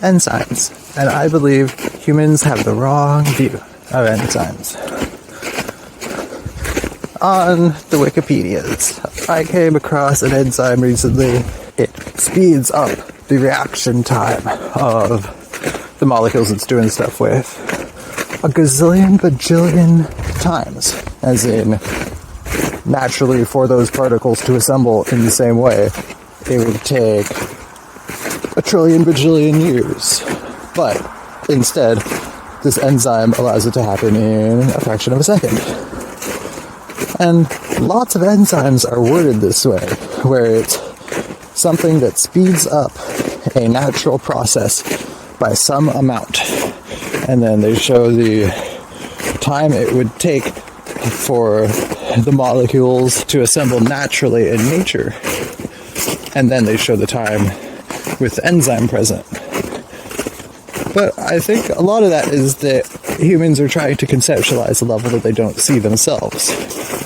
enzymes. And I believe humans have the wrong view of enzymes. On the Wikipedias, I came across an enzyme recently. It speeds up the reaction time of the molecules it's doing stuff with a gazillion bajillion times. As in, naturally for those particles to assemble in the same way, it would take a trillion bajillion years. But instead, this enzyme allows it to happen in a fraction of a second. And lots of enzymes are worded this way, where it's something that speeds up a natural process by some amount. And then they show the time it would take for the molecules to assemble naturally in nature. And then they show the time with the enzyme present. But I think a lot of that is that humans are trying to conceptualize a level that they don't see themselves.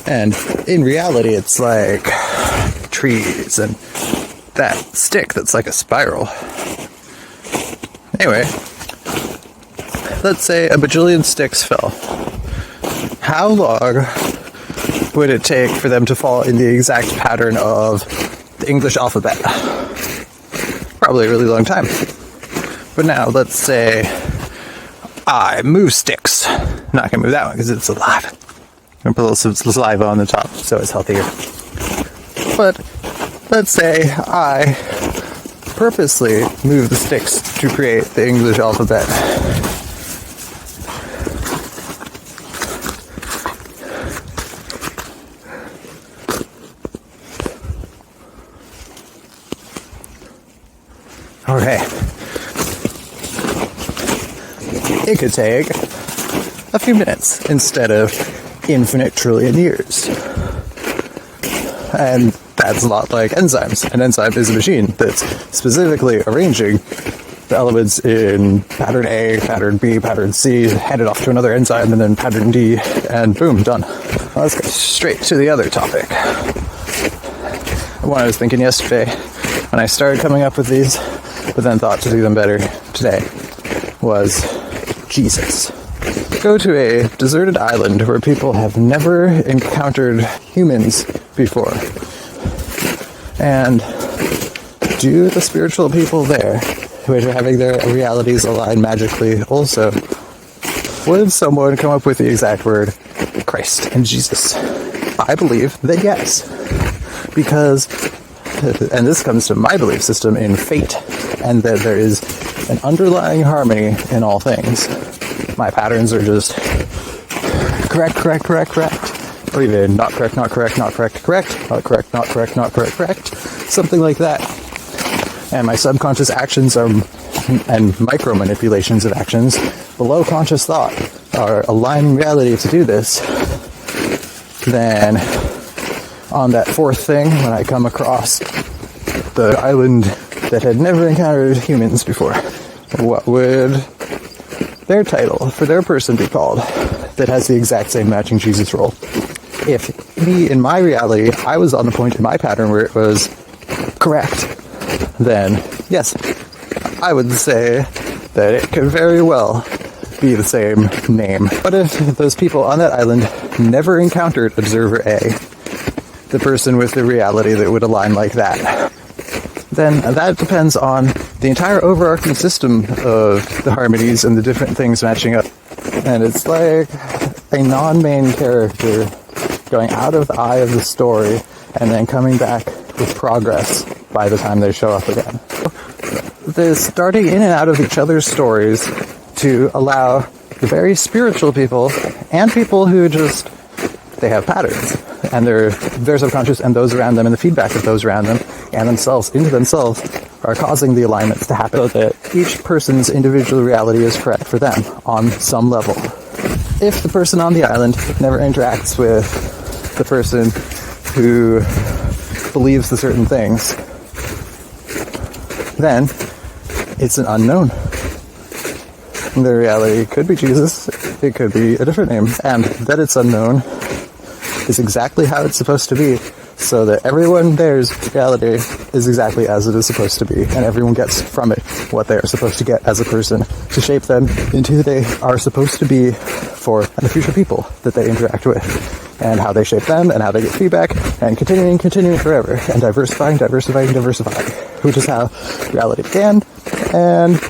And in reality, it's like trees and that stick that's like a spiral. Anyway, let's say a bajillion sticks fell. How long would it take for them to fall in the exact pattern of the English alphabet? Probably a really long time. But now, let's say I move sticks. I'm not going to move that one because it's alive. I'm going to put a little saliva on the top so it's healthier. But let's say I purposely move the sticks to create the English alphabet. Okay. It could take a few minutes instead of infinite trillion years. And that's a lot like enzymes. An enzyme is a machine that's specifically arranging the elements in pattern A, pattern B, pattern C, hand it off to another enzyme, and then pattern D, and boom, done. Well, let's go straight to the other topic. One I was thinking yesterday when I started coming up with these, but then thought to do them better today, was Jesus. Go to a deserted island where people have never encountered humans before. And do the spiritual people there, which are having their realities align magically also, would someone come up with the exact word Christ and Jesus? I believe that yes. Because, and this comes to my belief system in fate, and that there is an underlying harmony in all things. My patterns are just correct, or even not correct, correct, not correct, something like that. And my subconscious actions are, and micro manipulations of actions below conscious thought are aligning reality to do this. Then on that fourth thing, when I come across the island that had never encountered humans before, what would their title for their person be called that has the exact same matching Jesus role? If me, in my reality, I was on the point in my pattern where it was correct, then yes, I would say that it could very well be the same name. But if those people on that island never encountered Observer A, the person with the reality that would align like that, then that depends on the entire overarching system of the harmonies and the different things matching up. And it's like a non-main character going out of the eye of the story and then coming back with progress by the time they show up again. They're starting in and out of each other's stories to allow the very spiritual people and people who just, they have patterns and their subconscious and those around them and the feedback of those around them and themselves into themselves are causing the alignments to happen so that each person's individual reality is correct for them on some level. If the person on the island never interacts with the person who believes the certain things, then it's an unknown. The reality could be Jesus, it could be a different name, and that it's unknown is exactly how it's supposed to be, so that everyone there's reality is exactly as it is supposed to be, and everyone gets from it what they are supposed to get as a person to shape them into who they are supposed to be for the future people that they interact with, and how they shape them, and how they get feedback, and continuing forever, and diversifying, which is how reality began, and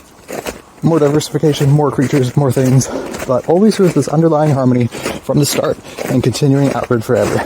more diversification, more creatures, more things, but always with this underlying harmony from the start and continuing outward forever.